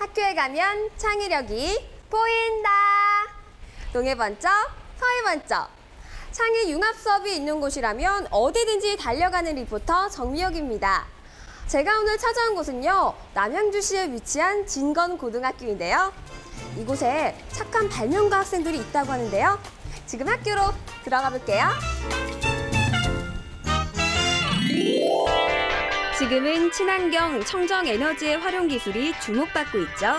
학교에 가면 창의력이 보인다. 동해 번쩍, 서해 번쩍. 창의 융합 수업이 있는 곳이라면 어디든지 달려가는 리포터 정미혁입니다. 제가 오늘 찾아온 곳은요, 남양주시에 위치한 진건고등학교인데요. 이곳에 착한 발명가 학생들이 있다고 하는데요. 지금 학교로 들어가 볼게요. 지금은 친환경 청정 에너지의 활용 기술이 주목받고 있죠.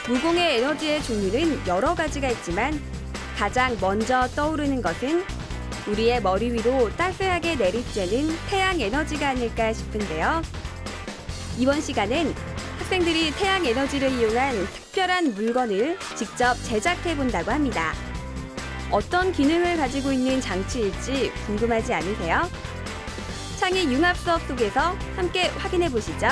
무공해 에너지의 종류는 여러 가지가 있지만 가장 먼저 떠오르는 것은 우리의 머리 위로 따스하게 내리쬐는 태양 에너지가 아닐까 싶은데요. 이번 시간엔 학생들이 태양 에너지를 이용한 특별한 물건을 직접 제작해 본다고 합니다. 어떤 기능을 가지고 있는 장치일지 궁금하지 않으세요? 창의 융합 수업 속에서 함께 확인해 보시죠.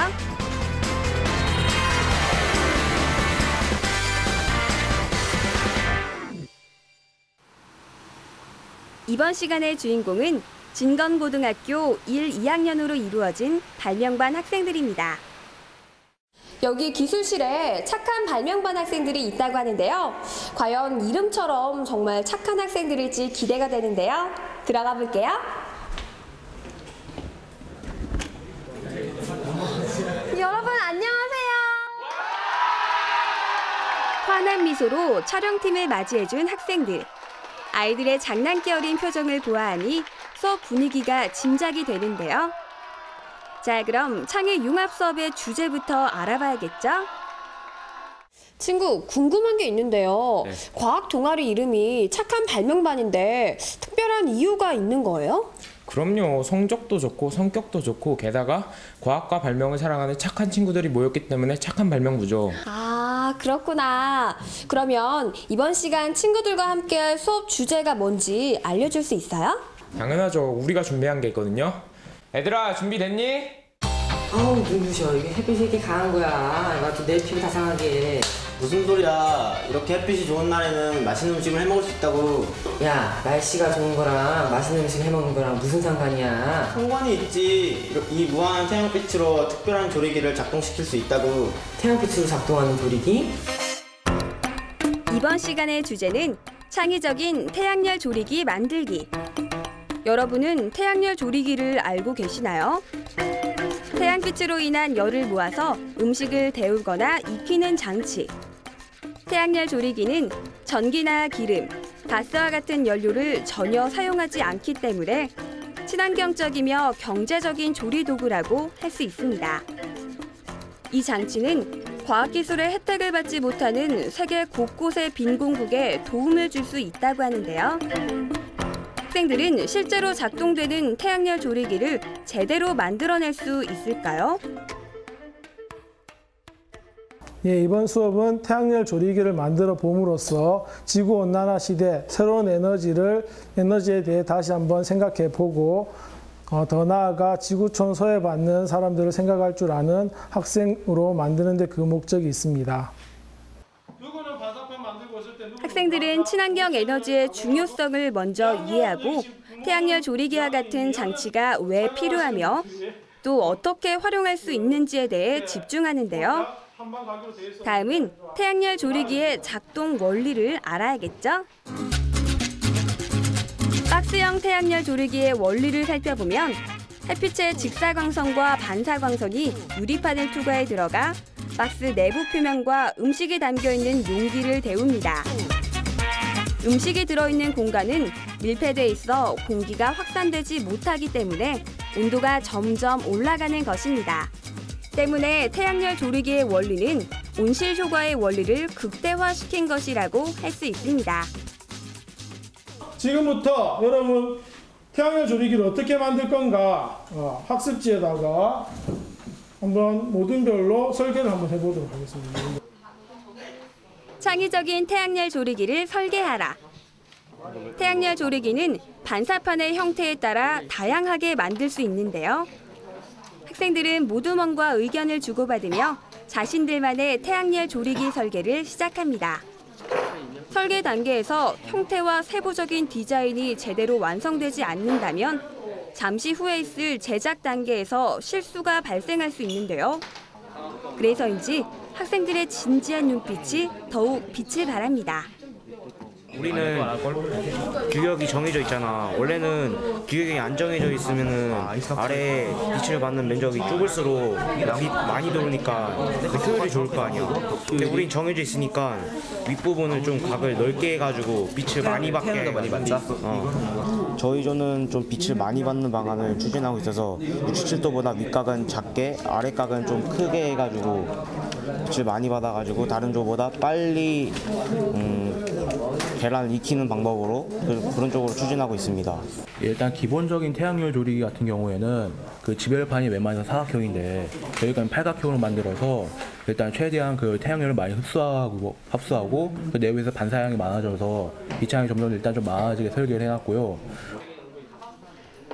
이번 시간의 주인공은 진건고등학교 1, 2학년으로 이루어진 발명반 학생들입니다. 여기 기술실에 착한 발명반 학생들이 있다고 하는데요. 과연 이름처럼 정말 착한 학생들일지 기대가 되는데요. 들어가 볼게요. 여러분 안녕하세요. 환한 미소로 촬영팀을 맞이해준 학생들. 아이들의 장난기 어린 표정을 보아하니 수업 분위기가 짐작이 되는데요. 자, 그럼 창의 융합 수업의 주제부터 알아봐야겠죠? 친구, 궁금한 게 있는데요. 네. 과학 동아리 이름이 착한 발명반인데 특별한 이유가 있는 거예요? 그럼요. 성적도 좋고 성격도 좋고 게다가 과학과 발명을 사랑하는 착한 친구들이 모였기 때문에 착한 발명부죠. 아, 그렇구나. 그러면 이번 시간 친구들과 함께할 수업 주제가 뭔지 알려줄 수 있어요? 당연하죠. 우리가 준비한 게 있거든요. 얘들아, 준비됐니? 아우 눈부셔. 이게 햇빛이 이렇게 강한 거야. 이거 내 피부 다 상하게. 무슨 소리야. 이렇게 햇빛이 좋은 날에는 맛있는 음식을 해먹을 수 있다고. 야, 날씨가 좋은 거랑 맛있는 음식 해먹는 거랑 무슨 상관이야? 상관이 있지. 이 무한한 태양빛으로 특별한 조리기를 작동시킬 수 있다고. 태양빛으로 작동하는 조리기? 이번 시간의 주제는 창의적인 태양열 조리기 만들기. 여러분은 태양열 조리기를 알고 계시나요? 태양빛으로 인한 열을 모아서 음식을 데우거나 익히는 장치. 태양열 조리기는 전기나 기름, 가스와 같은 연료를 전혀 사용하지 않기 때문에 친환경적이며 경제적인 조리 도구라고 할 수 있습니다. 이 장치는 과학기술의 혜택을 받지 못하는 세계 곳곳의 빈공국에 도움을 줄 수 있다고 하는데요. 학생들은 실제로 작동되는 태양열 조리기를 제대로 만들어낼 수 있을까요? 예, 이번 수업은 태양열 조리기를 만들어 봄으로써 지구온난화 시대 새로운 에너지에 대해 다시 한번 생각해 보고 더 나아가 지구촌 소외받는 사람들을 생각할 줄 아는 학생으로 만드는 데 그 목적이 있습니다. 학생들은 친환경 에너지의 중요성을 먼저 이해하고 태양열 조리기와 같은 장치가 왜 필요하며 또 어떻게 활용할 수 있는지에 대해 집중하는데요. 다음은 태양열 조리기의 작동 원리를 알아야겠죠? 박스형 태양열 조리기의 원리를 살펴보면 햇빛의 직사광선과 반사광선이 유리판을 투과해 들어가 박스 내부 표면과 음식이 담겨있는 용기를 데웁니다. 음식이 들어있는 공간은 밀폐돼 있어 공기가 확산되지 못하기 때문에 온도가 점점 올라가는 것입니다. 때문에 태양열 조리기의 원리는 온실 효과의 원리를 극대화시킨 것이라고 할 수 있습니다. 지금부터 여러분 태양열 조리기를 어떻게 만들 건가 학습지에다가 한번 모든 별로 설계를 한번 해보도록 하겠습니다. 창의적인 태양열 조리기를 설계하라. 태양열 조리기는 반사판의 형태에 따라 다양하게 만들 수 있는데요. 학생들은 모두먼과 의견을 주고받으며 자신들만의 태양열 조리기 설계를 시작합니다. 설계 단계에서 형태와 세부적인 디자인이 제대로 완성되지 않는다면 잠시 후에 있을 제작 단계에서 실수가 발생할 수 있는데요. 그래서인지 학생들의 진지한 눈빛이 더욱 빛을 발합니다. 우리는 규격이 정해져 있잖아. 원래는 규격이 안 정해져 있으면은 아래 빛을 받는 면적이 좁을수록 빛 많이 들어오니까 그 효율이 좋을 거 아니야. 근데 우린 정해져 있으니까 윗부분을 좀 각을 넓게 해가지고 빛을 많이 받게 해가지고 저희 조는 좀 빛을 많이 받는 방안을 추진하고 있어서 67도보다 윗각은 작게 아래각은 좀 크게 해가지고 빛을 많이 받아가지고 다른 조보다 빨리 계란을 익히는 방법으로 그런 쪽으로 추진하고 있습니다. 일단 기본적인 태양열 조리기 같은 경우에는 그 지별판이 웬만해서 사각형인데 저희가 팔각형으로 만들어서 일단 최대한 그 태양열을 많이 흡수하고 그 내부에서 반사량이 많아져서 빛창이 점점 일단 좀 많아지게 설계를 해놨고요.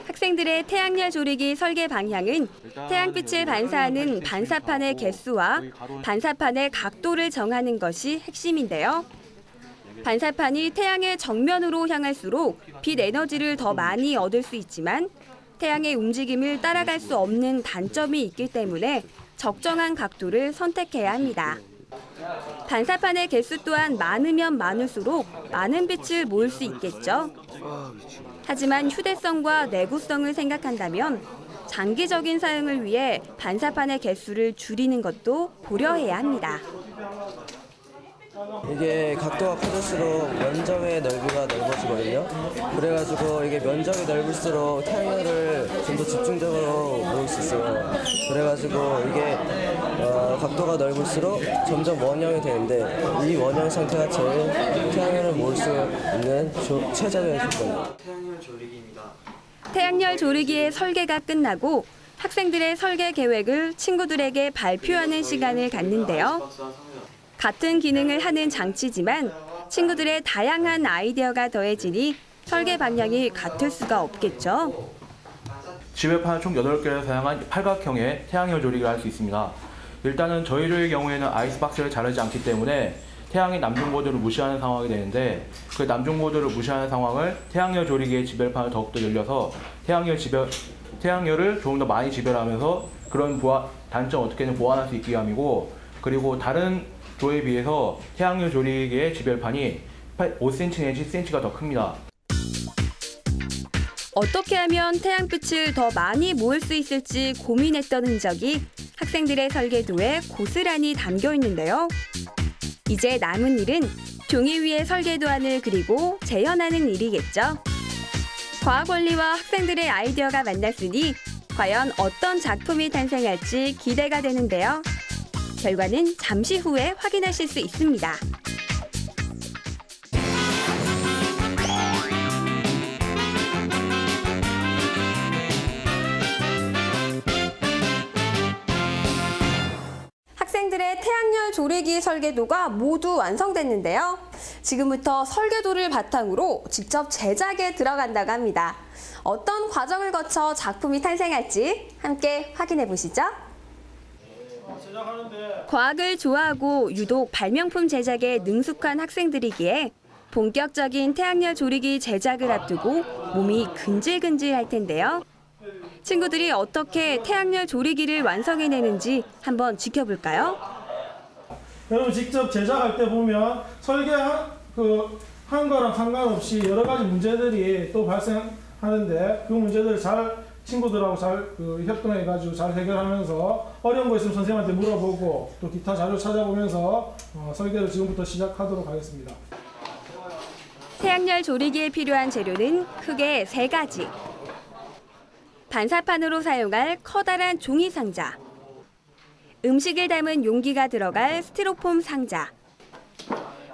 학생들의 태양열 조리기 설계 방향은 태양빛을 반사하는 반사판의 개수와 반사판의 각도를 정하는 것이 핵심인데요. 반사판이 태양의 정면으로 향할수록 빛 에너지를 더 많이 얻을 수 있지만 태양의 움직임을 따라갈 수 없는 단점이 있기 때문에 적정한 각도를 선택해야 합니다. 반사판의 개수 또한 많으면 많을수록 많은 빛을 모을 수 있겠죠. 하지만 휴대성과 내구성을 생각한다면 장기적인 사용을 위해 반사판의 개수를 줄이는 것도 고려해야 합니다. 이게 각도가 커질수록 면적의 넓이가 넓어지거든요. 그래가지고 이게 면적이 넓을수록 태양열을 좀 더 집중적으로 모을 수 있어요. 그래가지고 이게 각도가 넓을수록 점점 원형이 되는데 이 원형 상태가 제일 태양열을 모을 수 있는 최적의 조건입니다. 태양열 조리기입니다. 태양열 조리기의 설계가 끝나고 학생들의 설계 계획을 친구들에게 발표하는 시간을 갖는데요. 같은 기능을 하는 장치지만 친구들의 다양한 아이디어가 더해지니 설계 방향이 같을 수가 없겠죠. 지별판을 총 8개를 사용한 팔각형의 태양열 조리기를 할 수 있습니다. 일단은 저희의 경우에는 아이스박스를 자르지 않기 때문에 태양의 남중고도를 무시하는 상황이 되는데 그 남중고도를 무시하는 상황을 태양열 조리기의 지별판을 더욱더 늘려서 태양열을 조금 더 많이 지별하면서 그런 단점 어떻게든 보완할 수 있기 위함이고, 그리고 다른 조에 비해서 태양열 조리기의 지별판이 5cm 내지 10cm가 더 큽니다. 어떻게 하면 태양빛을 더 많이 모을 수 있을지 고민했던 흔적이 학생들의 설계도에 고스란히 담겨 있는데요. 이제 남은 일은 종이 위에 설계도안을 그리고 재현하는 일이겠죠. 과학원리와 학생들의 아이디어가 만났으니 과연 어떤 작품이 탄생할지 기대가 되는데요. 결과는 잠시 후에 확인하실 수 있습니다. 학생들의 태양열 조리기 설계도가 모두 완성됐는데요. 지금부터 설계도를 바탕으로 직접 제작에 들어간다고 합니다. 어떤 과정을 거쳐 작품이 탄생할지 함께 확인해 보시죠. 과학을 좋아하고 유독 발명품 제작에 능숙한 학생들이기에 본격적인 태양열 조리기 제작을 앞두고 몸이 근질근질할 텐데요. 친구들이 어떻게 태양열 조리기를 완성해내는지 한번 지켜볼까요? 여러분 직접 제작할 때 보면 설계한 거랑 상관없이 여러 가지 문제들이 또 발생하는데 그 문제들을 친구들하고 잘 협동해가지고 잘 해결하면서 어려운 거 있으면 선생님한테 물어보고 또 기타 자료 찾아보면서 설계를 지금부터 시작하도록 하겠습니다. 태양열 조리기에 필요한 재료는 크게 3가지. 반사판으로 사용할 커다란 종이 상자, 음식을 담은 용기가 들어갈 스티로폼 상자,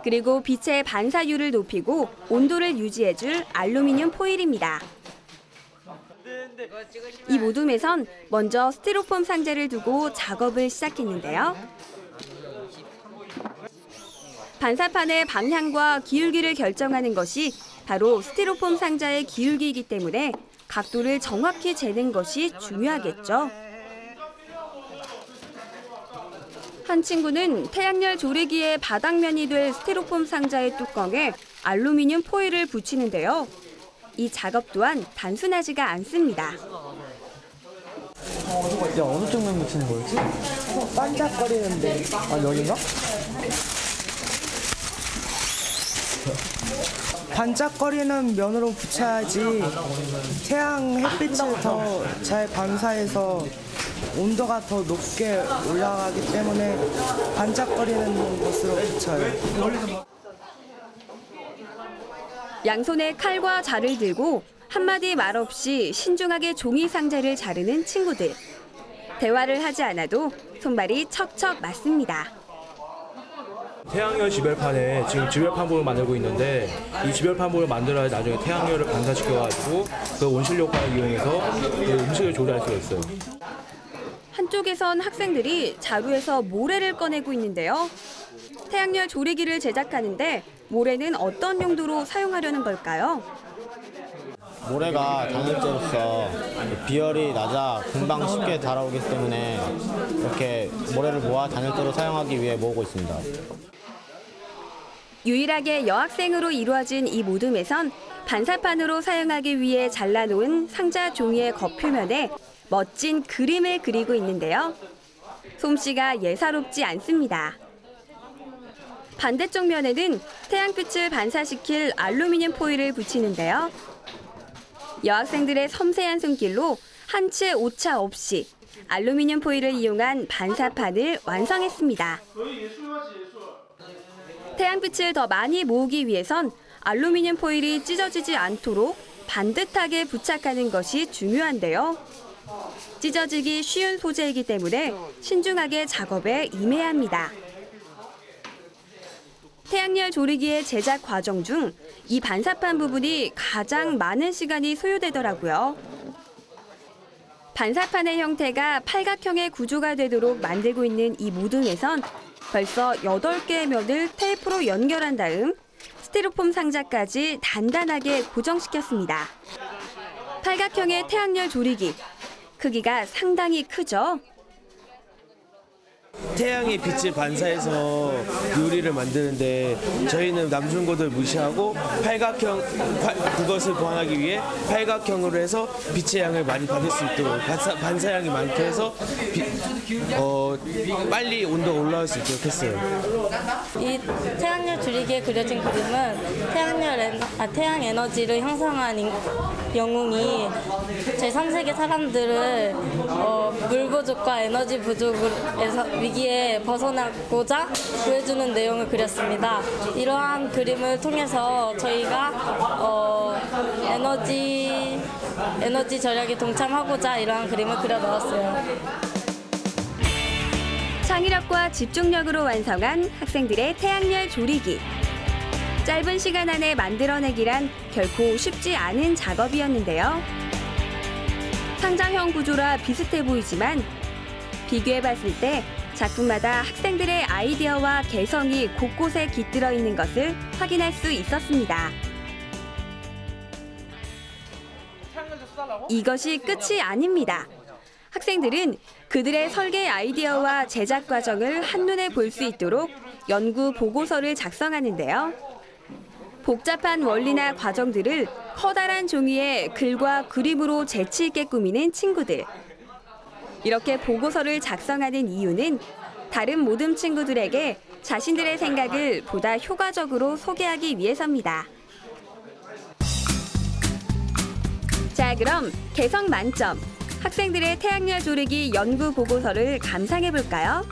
그리고 빛의 반사율을 높이고 온도를 유지해줄 알루미늄 포일입니다. 이 모둠에선 먼저 스티로폼 상자를 두고 작업을 시작했는데요. 반사판의 방향과 기울기를 결정하는 것이 바로 스티로폼 상자의 기울기이기 때문에 각도를 정확히 재는 것이 중요하겠죠. 한 친구는 태양열 조리기의 바닥면이 될 스티로폼 상자의 뚜껑에 알루미늄 포일을 붙이는데요. 이 작업 또한 단순하지가 않습니다. 야, 어느 쪽면 붙이는 거였지? 반짝거리는데. 아, 여긴가? 반짝거리는 면으로 붙여야지 태양 햇빛을 더 잘 반사해서 온도가 더 높게 올라가기 때문에 반짝거리는 것으로 붙여요. 양손에 칼과 자를 들고 한마디 말 없이 신중하게 종이 상자를 자르는 친구들. 대화를 하지 않아도 손발이 척척 맞습니다. 태양열 지별판에 지금 지별판본을 만들고 있는데 이 지별판본을 만들어야 나중에 태양열을 반사시켜가지고 그 온실 효과를 이용해서 그 음식을 조리할 수가 있어요. 한쪽에선 학생들이 자루에서 모래를 꺼내고 있는데요. 태양열 조리기를 제작하는데 모래는 어떤 용도로 사용하려는 걸까요? 모래가 단열재로서 비열이 낮아 금방 쉽게 달아오기 때문에 이렇게 모래를 모아 단열재로 사용하기 위해 모으고 있습니다. 유일하게 여학생으로 이루어진 이 모둠에선 반사판으로 사용하기 위해 잘라놓은 상자 종이의 겉표면에 멋진 그림을 그리고 있는데요. 솜씨가 예사롭지 않습니다. 반대쪽 면에는 태양빛을 반사시킬 알루미늄 포일을 붙이는데요. 여학생들의 섬세한 손길로 한 채 오차 없이 알루미늄 포일을 이용한 반사판을 완성했습니다. 태양빛을 더 많이 모으기 위해선 알루미늄 포일이 찢어지지 않도록 반듯하게 부착하는 것이 중요한데요. 찢어지기 쉬운 소재이기 때문에 신중하게 작업에 임해야 합니다. 태양열 조리기의 제작 과정 중 이 반사판 부분이 가장 많은 시간이 소요되더라고요. 반사판의 형태가 팔각형의 구조가 되도록 만들고 있는 이 모둠에선 벌써 8개의 면을 테이프로 연결한 다음 스티로폼 상자까지 단단하게 고정시켰습니다. 팔각형의 태양열 조리기, 크기가 상당히 크죠? 태양의 빛을 반사해서 요리를 만드는데 저희는 남중고들 무시하고 그것을 보완하기 위해 팔각형으로 해서 빛의 양을 많이 받을 수 있도록 반사량이 많게 해서 빨리 온도가 올라올 수 있도록 했어요. 이 태양열 조리기에 그려진 그림은 태양 에너지를 형성한 영웅이 제3세계 사람들을 물 부족과 에너지 부족에서 위기에 벗어나고자 보여주는 내용을 그렸습니다. 이러한 그림을 통해서 저희가 에너지 절약에 동참하고자 이러한 그림을 그려 넣었어요. 창의력과 집중력으로 완성한 학생들의 태양열 조리기. 짧은 시간 안에 만들어내기란 결코 쉽지 않은 작업이었는데요. 상자형 구조라 비슷해 보이지만 비교해봤을 때 작품마다 학생들의 아이디어와 개성이 곳곳에 깃들어 있는 것을 확인할 수 있었습니다. 이것이 끝이 아닙니다. 학생들은 그들의 설계 아이디어와 제작 과정을 한눈에 볼 수 있도록 연구 보고서를 작성하는데요. 복잡한 원리나 과정들을 커다란 종이에 글과 그림으로 재치 있게 꾸미는 친구들. 이렇게 보고서를 작성하는 이유는 다른 모둠 친구들에게 자신들의 생각을 보다 효과적으로 소개하기 위해서입니다. 자, 그럼 개성 만점 학생들의 태양열 조리기 연구 보고서를 감상해 볼까요?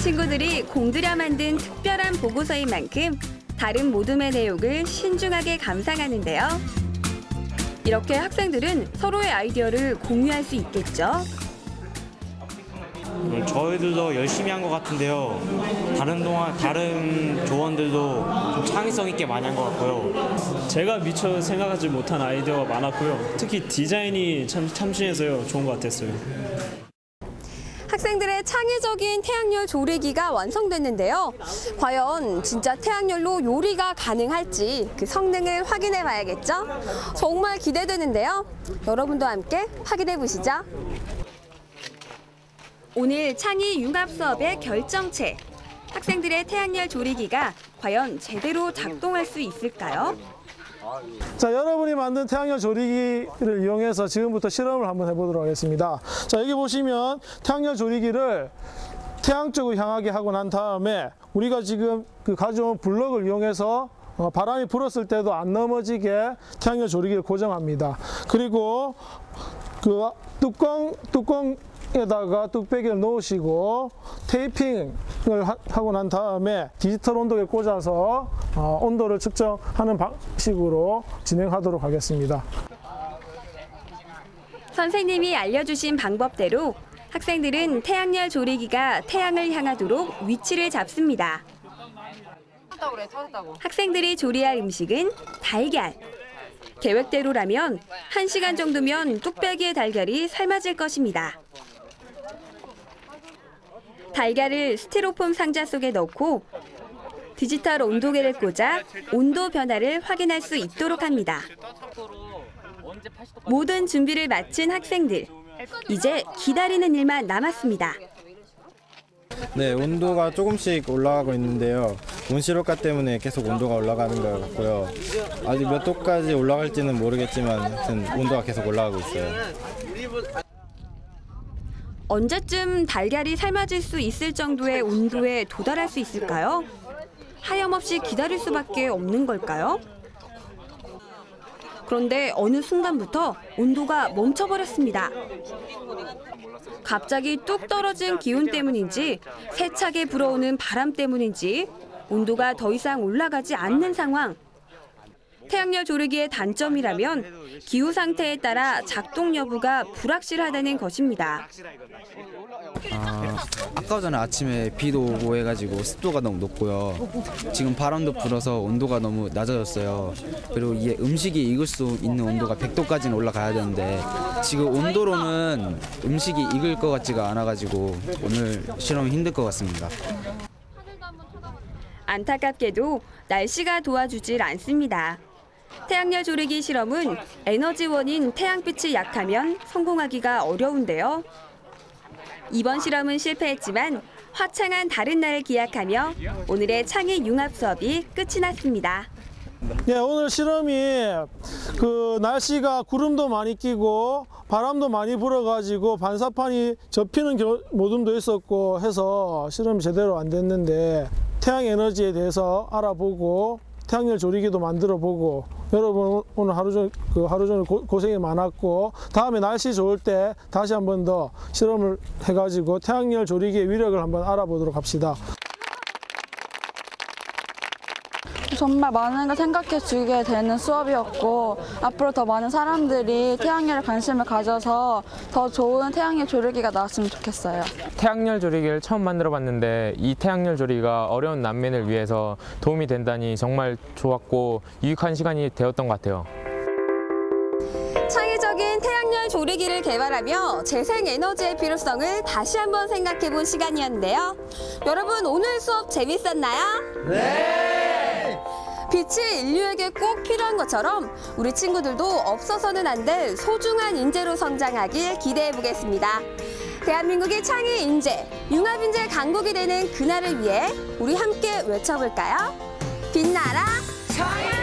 친구들이 공들여 만든 특별한 보고서인 만큼 다른 모둠의 내용을 신중하게 감상하는데요. 이렇게 학생들은 서로의 아이디어를 공유할 수 있겠죠? 저희들도 열심히 한 것 같은데요. 다른 조원들도 좀 창의성 있게 많이 한 것 같고요. 제가 미처 생각하지 못한 아이디어가 많았고요. 특히 디자인이 참 참신해서요. 좋은 것 같았어요. 학생들의 창의적인 태양열 조리기가 완성됐는데요. 과연 진짜 태양열로 요리가 가능할지 그 성능을 확인해 봐야겠죠? 정말 기대되는데요. 여러분도 함께 확인해 보시죠. 오늘 창의 융합 수업의 결정체. 학생들의 태양열 조리기가 과연 제대로 작동할 수 있을까요? 자, 여러분이 만든 태양열 조리기를 이용해서 지금부터 실험을 한번 해보도록 하겠습니다. 자, 여기 보시면 태양열 조리기를 태양 쪽을 향하게 하고 난 다음에 우리가 지금 그 가져온 블럭을 이용해서 바람이 불었을 때도 안 넘어지게 태양열 조리기를 고정합니다. 그리고 그 뚜껑에다가 뚝배기를 놓으시고 테이핑을 하고 난 다음에 디지털 온도계를 꽂아서 온도를 측정하는 방식으로 진행하도록 하겠습니다. 선생님이 알려주신 방법대로 학생들은 태양열 조리기가 태양을 향하도록 위치를 잡습니다. 학생들이 조리할 음식은 달걀. 계획대로라면 1시간 정도면 뚝배기의 달걀이 삶아질 것입니다. 달걀을 스티로폼 상자 속에 넣고 디지털 온도계를 꽂아 온도 변화를 확인할 수 있도록 합니다. 모든 준비를 마친 학생들. 이제 기다리는 일만 남았습니다. 네, 온도가 조금씩 올라가고 있는데요. 온실효과 때문에 계속 온도가 올라가는 것 같고요. 아직 몇 도까지 올라갈지는 모르겠지만 아무튼 온도가 계속 올라가고 있어요. 언제쯤 달걀이 삶아질 수 있을 정도의 온도에 도달할 수 있을까요? 하염없이 기다릴 수밖에 없는 걸까요? 그런데 어느 순간부터 온도가 멈춰버렸습니다. 갑자기 뚝 떨어진 기온 때문인지 세차게 불어오는 바람 때문인지 온도가 더 이상 올라가지 않는 상황. 태양열 조리기의 단점이라면 기후 상태에 따라 작동 여부가 불확실하다는 것입니다. 아까 전에 아침에 비도 오고 해가지고 습도가 너무 높고요. 지금 바람도 불어서 온도가 너무 낮아졌어요. 그리고 이게 음식이 익을 수 있는 온도가 100도까지는 올라가야 되는데 지금 온도로는 음식이 익을 것 같지가 않아가지고 오늘 실험이 힘들 것 같습니다. 안타깝게도 날씨가 도와주질 않습니다. 태양열 조리기 실험은 에너지원인 태양빛이 약하면 성공하기가 어려운데요. 이번 실험은 실패했지만 화창한 다른 날을 기약하며 오늘의 창의 융합 수업이 끝이 났습니다. 네, 오늘 실험이 그 날씨가 구름도 많이 끼고 바람도 많이 불어가지고 반사판이 접히는 모둠도 있었고 해서 실험이 제대로 안 됐는데 태양 에너지에 대해서 알아보고 태양열 조리기도 만들어보고 여러분 오늘 하루 종일 고생이 많았고 다음에 날씨 좋을 때 다시 한 번 더 실험을 해가지고 태양열 조리기의 위력을 한번 알아보도록 합시다. 정말 많은 걸 생각해 주게 되는 수업이었고 앞으로 더 많은 사람들이 태양열에 관심을 가져서 더 좋은 태양열 조리기가 나왔으면 좋겠어요. 태양열 조리기를 처음 만들어 봤는데 이 태양열 조리기가 어려운 난민을 위해서 도움이 된다니 정말 좋았고 유익한 시간이 되었던 것 같아요. 창의적인 태양열 조리기를 개발하며 재생에너지의 필요성을 다시 한번 생각해본 시간이었는데요. 여러분 오늘 수업 재밌었나요? 네! 빛이 인류에게 꼭 필요한 것처럼 우리 친구들도 없어서는 안 될 소중한 인재로 성장하길 기대해보겠습니다. 대한민국의 창의 인재, 융합 인재 강국이 되는 그날을 위해 우리 함께 외쳐볼까요? 빛나라! 창의!